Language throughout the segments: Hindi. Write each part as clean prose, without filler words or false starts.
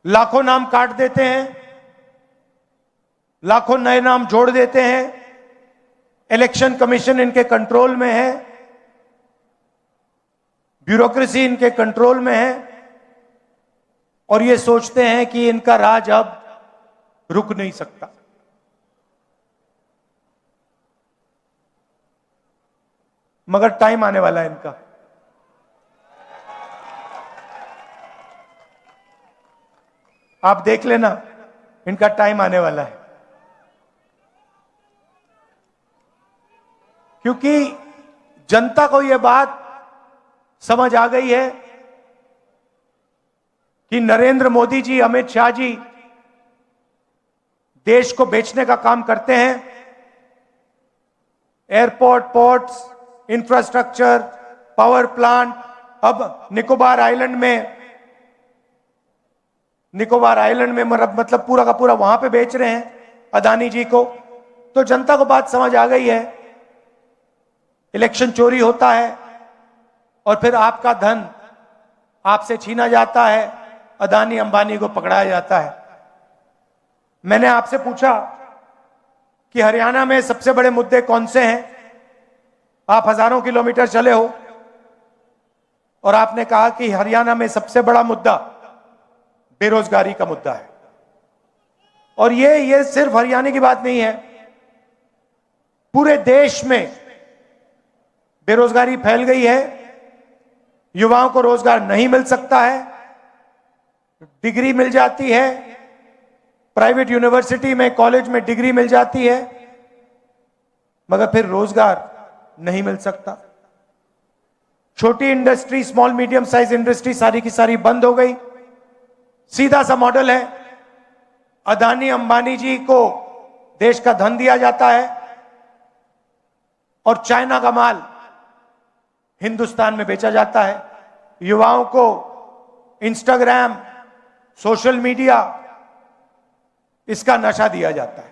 लाखों नाम काट देते हैं, लाखों नए नाम जोड़ देते हैं। इलेक्शन कमीशन इनके कंट्रोल में है, ब्यूरोक्रेसी इनके कंट्रोल में है, और ये सोचते हैं कि इनका राज अब रुक नहीं सकता। मगर टाइम आने वाला है इनका। आप देख लेना, इनका टाइम आने वाला है। क्योंकि जनता को यह बात समझ आ गई है कि नरेंद्र मोदी जी, अमित शाह जी देश को बेचने का काम करते हैं। Airport, ports, infrastructure, power plant, अब निकोबार आइलैंड में मतलब पूरा का पूरा वहां पे बेच रहे हैं अदानी जी को। तो जनता को बात समझ आ गई है, इलेक्शन चोरी होता है और फिर आपका धन आपसे छीना जाता है, अदानी अंबानी को पकड़ाया जाता है। मैंने आपसे पूछा कि हरियाणा में सबसे बड़े मुद्दे कौन से हैं। आप हजारों किलोमीटर चले हो और आपने कहा कि हरियाणा में सबसे बड़ा मुद्दा बेरोजगारी का मुद्दा है। और ये सिर्फ हरियाणा की बात नहीं है, पूरे देश में बेरोजगारी फैल गई है। युवाओं को रोजगार नहीं मिल सकता है, डिग्री मिल जाती है, प्राइवेट यूनिवर्सिटी में, कॉलेज में डिग्री मिल जाती है, मगर फिर रोजगार नहीं मिल सकता। छोटी industry, small medium size industry सारी की सारी बंद हो गई। सीधा सा मॉडल है, अदानी अंबानी जी को देश का धन दिया जाता है और चाइना का माल हिंदुस्तान में बेचा जाता है। युवाओं को इंस्टाग्राम, सोशल मीडिया, इसका नशा दिया जाता है।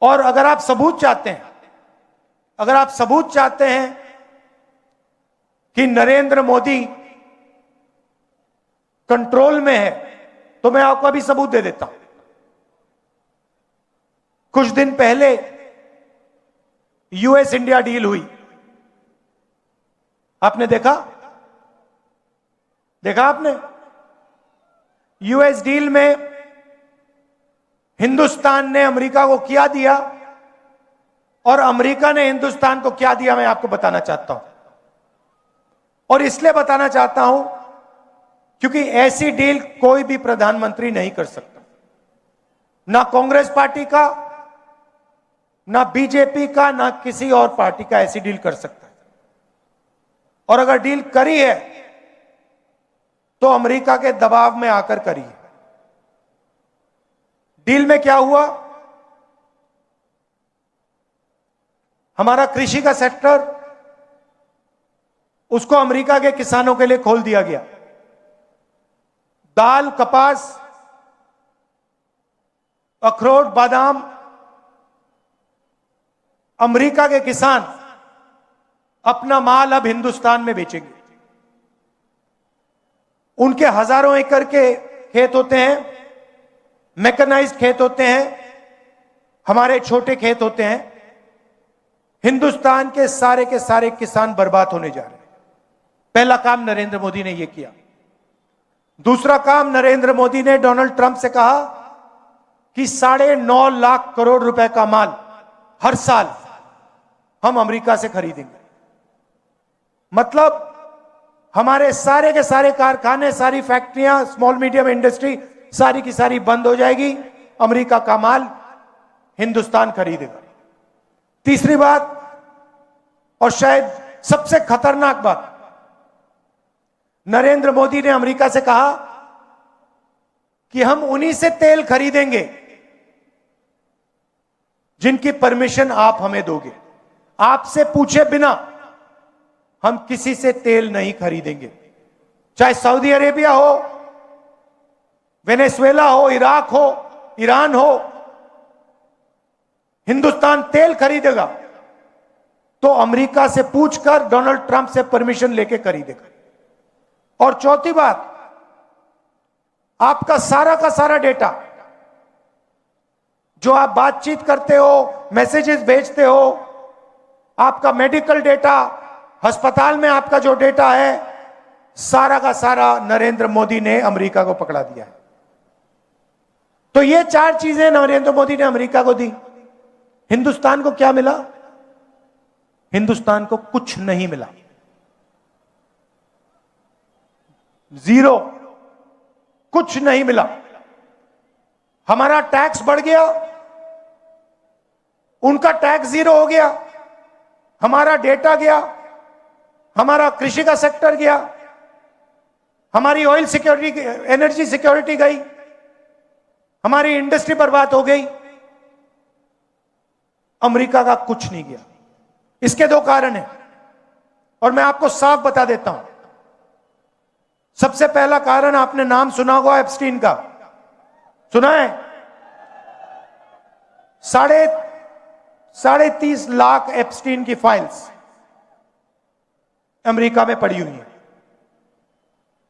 और अगर आप सबूत चाहते हैं कि नरेंद्र मोदी कंट्रोल में है, तो मैं आपको अभी सबूत दे देता हूं। कुछ दिन पहले यूएस इंडिया डील हुई, आपने देखा आपने? यूएस डील में हिंदुस्तान ने अमेरिका को क्या दिया और अमेरिका ने हिंदुस्तान को क्या दिया, मैं आपको बताना चाहता हूं। और इसलिए बताना चाहता हूं क्योंकि ऐसी डील कोई भी प्रधानमंत्री नहीं कर सकता, ना कांग्रेस पार्टी का, ना बीजेपी का, ना किसी और पार्टी का ऐसी डील कर सकता है। और अगर डील करी है तो अमेरिका के दबाव में आकर करी है। डील में क्या हुआ? हमारा कृषि का सेक्टर, उसको अमेरिका के किसानों के लिए खोल दिया गया। दाल, कपास, अखरोट, बादाम, अमेरिका के किसान अपना माल अब हिंदुस्तान में बेचेंगे। उनके हजारों एकड़ के खेत होते हैं, मैकेनाइज्ड खेत होते हैं, हमारे छोटे खेत होते हैं। हिंदुस्तान के सारे किसान बर्बाद होने जा रहे हैं। पहला काम नरेंद्र मोदी ने यह किया। दूसरा काम, नरेंद्र मोदी ने डोनाल्ड ट्रंप से कहा कि 9.5 लाख करोड़ रुपए का माल हर साल हम अमेरिका से खरीदेंगे। मतलब हमारे सारे के सारे कारखाने, सारी फैक्ट्रियां, स्मॉल मीडियम इंडस्ट्री सारी की सारी बंद हो जाएगी, अमेरिका का माल हिंदुस्तान खरीदेगा। तीसरी बात, और शायद सबसे खतरनाक बात, नरेंद्र मोदी ने अमेरिका से कहा कि हम उन्हीं से तेल खरीदेंगे जिनकी परमिशन आप हमें दोगे। आपसे पूछे बिना हम किसी से तेल नहीं खरीदेंगे, चाहे सऊदी अरेबिया हो, वेनेजुएला हो, इराक हो, ईरान हो। हिंदुस्तान तेल खरीदेगा तो अमेरिका से पूछकर, डोनाल्ड ट्रंप से परमिशन लेके खरीदेगा। और चौथी बात, आपका सारा का सारा डेटा, जो आप बातचीत करते हो, मैसेजेस भेजते हो, आपका मेडिकल डेटा, अस्पताल में आपका जो डेटा है, सारा का सारा नरेंद्र मोदी ने अमेरिका को पकड़ा दिया है। तो ये 4 चीजें नरेंद्र मोदी ने अमेरिका को दी। हिंदुस्तान को क्या मिला? हिंदुस्तान को कुछ नहीं मिला, जीरो, कुछ नहीं मिला। हमारा टैक्स बढ़ गया, उनका टैक्स जीरो हो गया, हमारा डेटा गया, हमारा कृषि का सेक्टर गया, हमारी ऑयल सिक्योरिटी, एनर्जी सिक्योरिटी गई, हमारी इंडस्ट्री बर्बाद हो गई। अमेरिका का कुछ नहीं गया। इसके 2 कारण हैं और मैं आपको साफ बता देता हूं। सबसे पहला कारण, आपने नाम सुना होगा एप्स्टीन का, सुना है? 30.5 लाख एप्स्टीन की फाइल्स अमेरिका में पड़ी हुई है।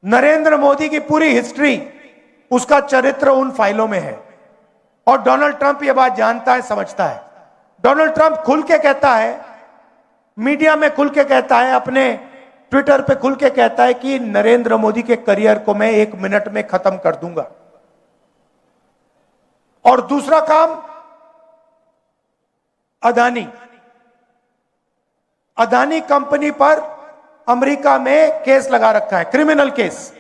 नरेंद्र मोदी की पूरी हिस्ट्री, उसका चरित्र उन फाइलों में है और डोनाल्ड ट्रंप यह बात जानता है, समझता है। डोनाल्ड ट्रंप खुल के कहता है, मीडिया में खुल के कहता है, अपने ट्विटर पे खुल के कहता है कि नरेंद्र मोदी के करियर को मैं 1 मिनट में खत्म कर दूंगा। और दूसरा काम, अदानी कंपनी पर अमेरिका में केस लगा रखा है, क्रिमिनल केस।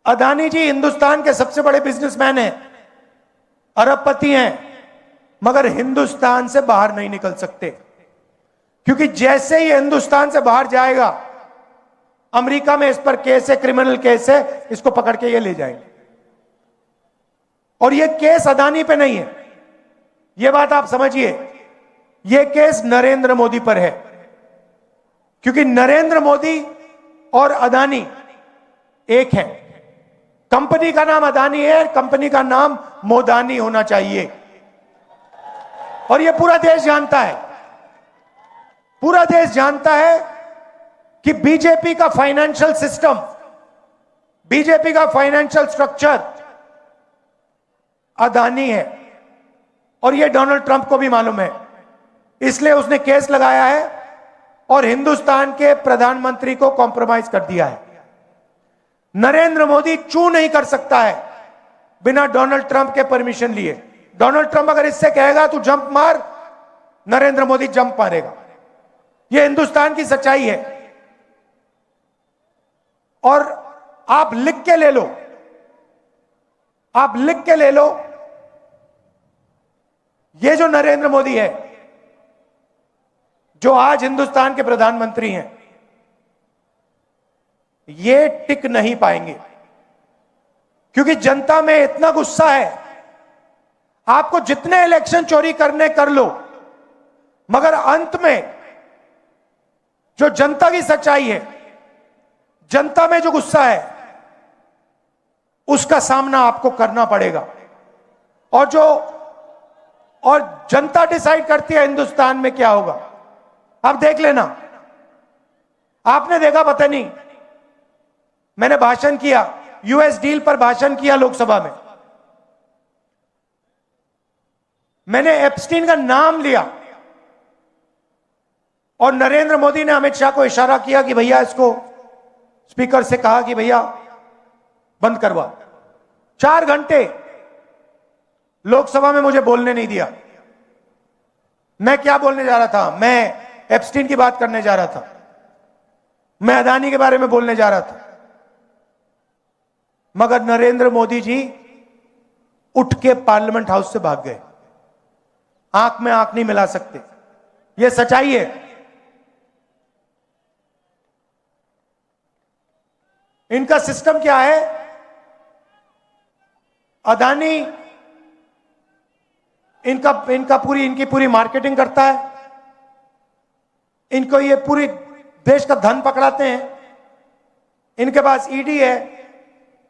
अदानी जी हिंदुस्तान के सबसे बड़े बिजनेसमैन हैं, अरबपति हैं, मगर हिंदुस्तान से बाहर नहीं निकल सकते, क्योंकि जैसे ही हिंदुस्तान से बाहर जाएगा, अमेरिका में इस पर केस है, क्रिमिनल केस है, इसको पकड़ के ये ले जाएंगे। और ये केस अदानी पे नहीं है, ये बात आप समझिए, ये केस नरेंद्र मोदी पर है, क्योंकि नरेंद्र मोदी और अदानी एक है। कंपनी का नाम अदानी है, कंपनी का नाम मोदानी होना चाहिए। और ये पूरा देश जानता है, पूरा देश जानता है कि बीजेपी का फाइनेंशियल सिस्टम, बीजेपी का फाइनेंशियल स्ट्रक्चर अदानी है, और ये डोनाल्ड ट्रंप को भी मालूम है। इसलिए उसने केस लगाया है और हिंदुस्तान के प्रधानमंत्री को कॉम्प्रोमाइज कर दिया है। नरेंद्र मोदी चू नहीं कर सकता है बिना डोनाल्ड ट्रंप के परमिशन लिए। डोनाल्ड ट्रंप अगर इससे कहेगा तू जंप मार, नरेंद्र मोदी जंप मारेगा। यह हिंदुस्तान की सच्चाई है। और आप लिख के ले लो, आप लिख के ले लो, ये जो नरेंद्र मोदी है, जो आज हिंदुस्तान के प्रधानमंत्री हैं, ये टिक नहीं पाएंगे, क्योंकि जनता में इतना गुस्सा है। आपको जितने इलेक्शन चोरी करने कर लो, मगर अंत में जो जनता की सच्चाई है, जनता में जो गुस्सा है, उसका सामना आपको करना पड़ेगा। और जनता डिसाइड करती है हिंदुस्तान में क्या होगा। अब देख लेना, आपने देखा, पता नहीं, मैंने भाषण किया, यूएस डील पर भाषण किया लोकसभा में, मैंने एप्स्टीन का नाम लिया और नरेंद्र मोदी ने अमित शाह को इशारा किया कि भैया, इसको स्पीकर से कहा कि भैया बंद करवा। 4 घंटे लोकसभा में मुझे बोलने नहीं दिया। मैं क्या बोलने जा रहा था? मैं एप्स्टीन की बात करने जा रहा था, मैं अदानी के बारे में बोलने जा रहा था, मगर नरेंद्र मोदी जी उठ के पार्लियामेंट हाउस से भाग गए। आंख में आंख नहीं मिला सकते, यह सच्चाई है। इनका सिस्टम क्या है? अदानी इनकी पूरी मार्केटिंग करता है, इनको ये पूरी देश का धन पकड़ाते हैं। इनके पास ईडी है,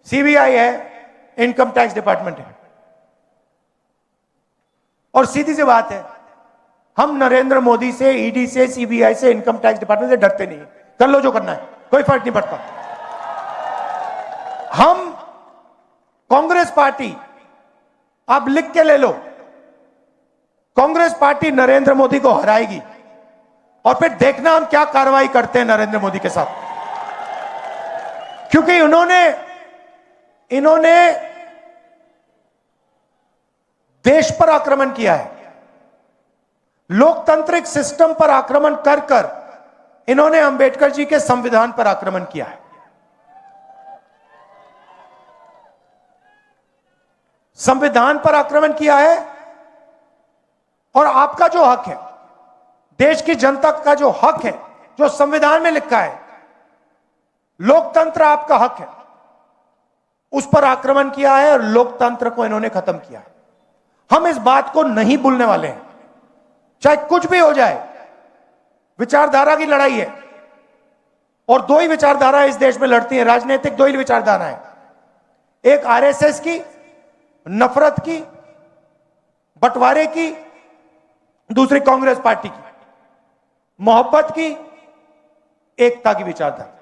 सीबीआई है, इनकम टैक्स डिपार्टमेंट है। और सीधी सी बात है, हम नरेंद्र मोदी से, ईडी से, सीबीआई से, इनकम टैक्स डिपार्टमेंट से डरते नहीं। कर लो जो करना है, कोई फर्क नहीं पड़ता। कांग्रेस पार्टी, आप लिख के ले लो, कांग्रेस पार्टी नरेंद्र मोदी को हराएगी और फिर देखना हम क्या कार्रवाई करते हैं नरेंद्र मोदी के साथ। क्योंकि इन्होंने देश पर आक्रमण किया है, लोकतांत्रिक सिस्टम पर आक्रमण कर कर इन्होंने अंबेडकर जी के संविधान पर आक्रमण किया है। संविधान पर आक्रमण किया है और आपका जो हक है, देश की जनता का जो हक है, जो संविधान में लिखा है, लोकतंत्र आपका हक है, उस पर आक्रमण किया है और लोकतंत्र को इन्होंने खत्म किया है। हम इस बात को नहीं भूलने वाले हैं, चाहे कुछ भी हो जाए। विचारधारा की लड़ाई है और दो ही विचारधारा इस देश में लड़ती हैं, राजनीतिक दो ही विचारधारा है, एक आरएसएस की नफरत की, बंटवारे की, दूसरी कांग्रेस पार्टी की मोहब्बत की, एकता की विचारधारा।